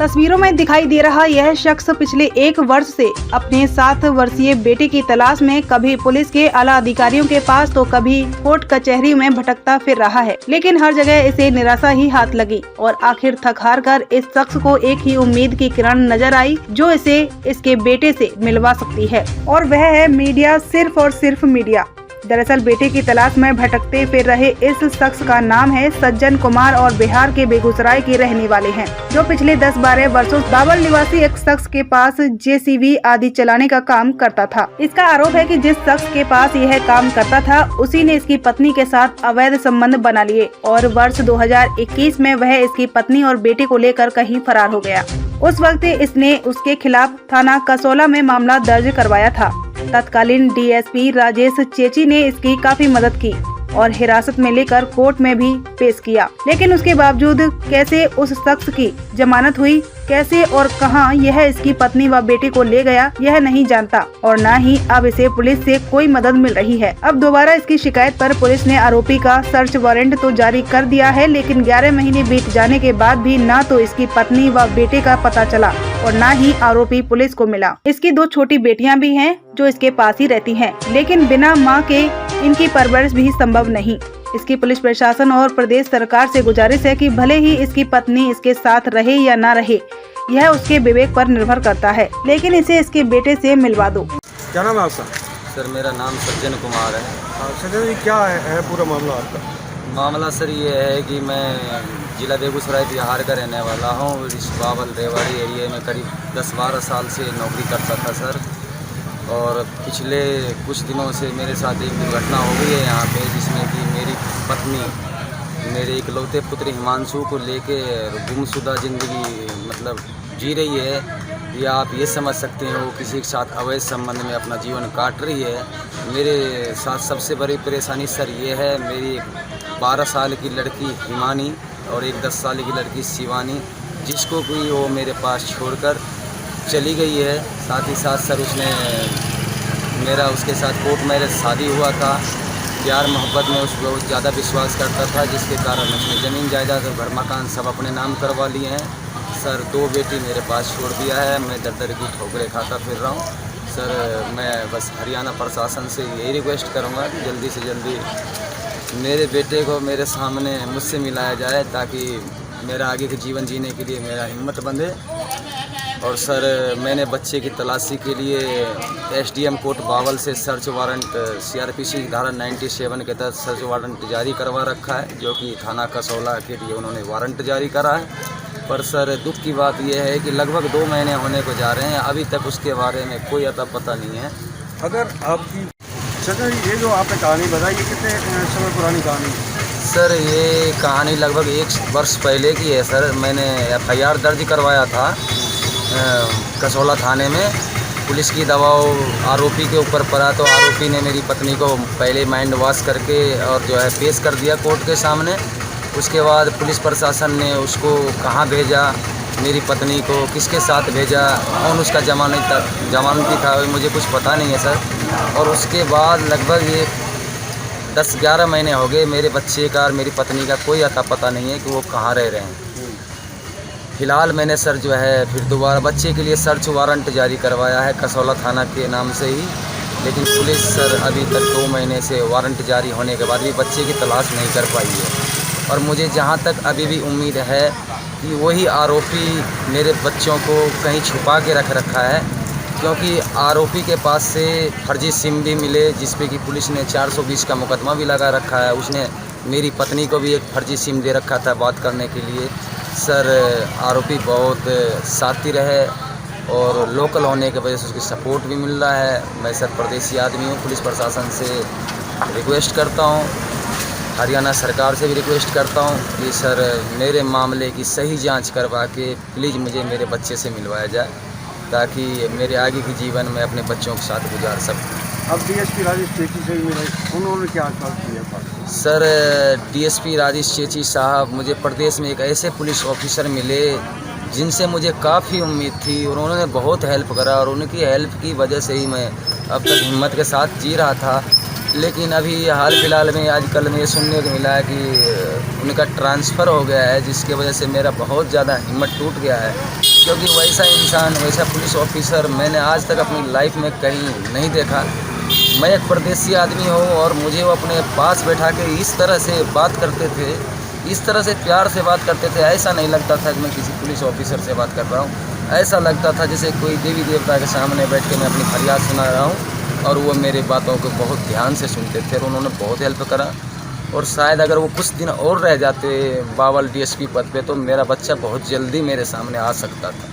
तस्वीरों में दिखाई दे रहा यह शख्स पिछले 1 वर्ष से अपने 7 वर्षीय बेटे की तलाश में कभी पुलिस के आला अधिकारियों के पास तो कभी कोर्ट कचहरी में भटकता फिर रहा है, लेकिन हर जगह इसे निराशा ही हाथ लगी और आखिर थक हार कर इस शख्स को एक ही उम्मीद की किरण नजर आई जो इसे इसके बेटे से मिलवा सकती है, और वह है मीडिया, सिर्फ और सिर्फ मीडिया। दरअसल बेटे की तलाश में भटकते फिर रहे इस शख्स का नाम है सज्जन कुमार और बिहार के बेगूसराय के रहने वाले हैं, जो पिछले 10-12 वर्षों बाबर निवासी एक शख्स के पास जेसीबी आदि चलाने का काम करता था। इसका आरोप है कि जिस शख्स के पास यह काम करता था उसी ने इसकी पत्नी के साथ अवैध संबंध बना लिए और वर्ष 2021 में वह इसकी पत्नी और बेटे को लेकर कहीं फरार हो गया। उस वक्त इसने उसके खिलाफ थाना कसौला में मामला दर्ज करवाया था। तत्कालीन डीएसपी राजेश चेची ने इसकी काफी मदद की और हिरासत में लेकर कोर्ट में भी पेश किया, लेकिन उसके बावजूद कैसे उस शख्स की जमानत हुई, कैसे और कहां यह इसकी पत्नी व बेटे को ले गया, यह नहीं जानता और न ही अब इसे पुलिस से कोई मदद मिल रही है। अब दोबारा इसकी शिकायत पर पुलिस ने आरोपी का सर्च वारंट तो जारी कर दिया है, लेकिन 11 महीने बीत जाने के बाद भी न तो इसकी पत्नी व बेटे का पता चला और न ही आरोपी पुलिस को मिला। इसकी 2 छोटी बेटियां भी हैं जो इसके पास ही रहती हैं, लेकिन बिना मां के इनकी परवरिश भी संभव नहीं। इसकी पुलिस प्रशासन और प्रदेश सरकार से गुजारिश है कि भले ही इसकी पत्नी इसके साथ रहे या ना रहे, यह उसके विवेक पर निर्भर करता है, लेकिन इसे इसके बेटे से मिलवा दो। क्या नाम है आपका? सर मेरा नाम सज्जन कुमार है। सज्जन जी, क्या है पूरा मामला आपका? मामला सर ये है कि मैं जिला बेगूसराय बिहार का रहने वाला हूँ। इस बावल रेवाड़ी एरिया में करीब 10-12 साल से नौकरी करता था सर, और पिछले कुछ दिनों से मेरे साथ एक दुर्घटना हो गई है यहाँ पे, जिसमें कि मेरी पत्नी मेरे इकलौते पुत्र हिमांशु को लेके गुमशुदा ज़िंदगी मतलब जी रही है, या आप ये समझ सकते हो किसी के साथ अवैध संबंध में अपना जीवन काट रही है। मेरे साथ सबसे बड़ी परेशानी सर ये है, मेरी 12 साल की लड़की हिमानी और एक 10 साल की लड़की शिवानी, जिसको भी वो मेरे पास छोड़कर चली गई है। साथ ही साथ सर उसने मेरा उसके साथ कोर्ट मैरिज शादी हुआ था। प्यार मोहब्बत में उस बहुत ज़्यादा विश्वास करता था, जिसके कारण उसने ज़मीन जायदाद और घर मकान सब अपने नाम करवा लिए हैं। सर 2 बेटी मेरे पास छोड़ दिया है। मैं दर की ठोकरें खाता फिर रहा हूँ। सर मैं बस हरियाणा प्रशासन से यही रिक्वेस्ट करूँगा कि जल्दी से जल्दी मेरे बेटे को मेरे सामने मुझसे मिलाया जाए, ताकि मेरा आगे के जीवन जीने के लिए मेरा हिम्मत बंधे। और सर मैंने बच्चे की तलाशी के लिए एसडीएम कोर्ट बावल से सर्च वारंट सीआरपीसी धारा 97 के तहत सर्च वारंट जारी करवा रखा है, जो कि थाना कसौला के लिए उन्होंने वारंट जारी करा है। पर सर दुख की बात यह है कि लगभग 2 महीने होने को जा रहे हैं, अभी तक उसके बारे में कोई अता पता नहीं है। अगर आपकी सर ये जो आपने कहानी बताई, ये कितने समय पुरानी कहानी है? सर ये कहानी लगभग 1 वर्ष पहले की है सर। मैंने FIR दर्ज करवाया था कसौला थाने में। पुलिस की दबाव आरोपी के ऊपर पड़ा, तो आरोपी ने मेरी पत्नी को पहले माइंड वॉश करके और जो है पेश कर दिया कोर्ट के सामने। उसके बाद पुलिस प्रशासन ने उसको कहाँ भेजा, मेरी पत्नी को किसके साथ भेजा, कौन उसका जमानती था, मुझे कुछ पता नहीं है सर। और उसके बाद लगभग ये 10-11 महीने हो गए, मेरे बच्चे का और मेरी पत्नी का कोई अता पता नहीं है कि वो कहाँ रह रहे हैं। फिलहाल मैंने सर जो है फिर दोबारा बच्चे के लिए सर्च वारंट जारी करवाया है कसौला थाना के नाम से ही, लेकिन पुलिस सर अभी तक 2 महीने से वारंट जारी होने के बाद भी बच्चे की तलाश नहीं कर पाई है। और मुझे जहाँ तक अभी भी उम्मीद है कि वही आरोपी मेरे बच्चों को कहीं छुपा के रख रखा है, क्योंकि आरोपी के पास से फर्जी सिम भी मिले, जिस पे कि पुलिस ने 420 का मुकदमा भी लगा रखा है। उसने मेरी पत्नी को भी एक फर्जी सिम दे रखा था बात करने के लिए। सर आरोपी बहुत शातिर है और लोकल होने की वजह से उसकी सपोर्ट भी मिल रहा है। मैं सर प्रदेशी आदमी हूँ, पुलिस प्रशासन से रिक्वेस्ट करता हूँ, हरियाणा सरकार से भी रिक्वेस्ट करता हूँ कि सर मेरे मामले की सही जांच करवा के प्लीज़ मुझे मेरे बच्चे से मिलवाया जाए, ताकि मेरे आगे के जीवन में अपने बच्चों के साथ गुजार सकूँ। अब डीएसपी राजेश चेची से मिले, उन्होंने क्या आश्वासन दिया? सर डीएसपी राजेश चेची साहब, मुझे प्रदेश में एक ऐसे पुलिस ऑफिसर मिले जिनसे मुझे काफ़ी उम्मीद थी, और उन्होंने बहुत हेल्प करा, और उनकी हेल्प की वजह से ही मैं अब तक हिम्मत के साथ जी रहा था। लेकिन अभी हाल फिलहाल में आजकल में ये सुनने को मिला है कि उनका ट्रांसफ़र हो गया है, जिसके वजह से मेरा बहुत ज़्यादा हिम्मत टूट गया है। क्योंकि वैसा इंसान, वैसा पुलिस ऑफिसर मैंने आज तक अपनी लाइफ में कहीं नहीं देखा। मैं एक परदेसी आदमी हूँ और मुझे वो अपने पास बैठा के इस तरह से बात करते थे, इस तरह से प्यार से बात करते थे। ऐसा नहीं लगता था कि मैं किसी पुलिस ऑफिसर से बात कर रहा हूँ। ऐसा लगता था जैसे कोई देवी देवता के सामने बैठ के मैं अपनी फरियाद सुना रहा हूँ और वो मेरी बातों को बहुत ध्यान से सुनते थे और उन्होंने बहुत हेल्प करा। और शायद अगर वो कुछ दिन और रह जाते बावल डीएसपी पद पे तो मेरा बच्चा बहुत जल्दी मेरे सामने आ सकता था।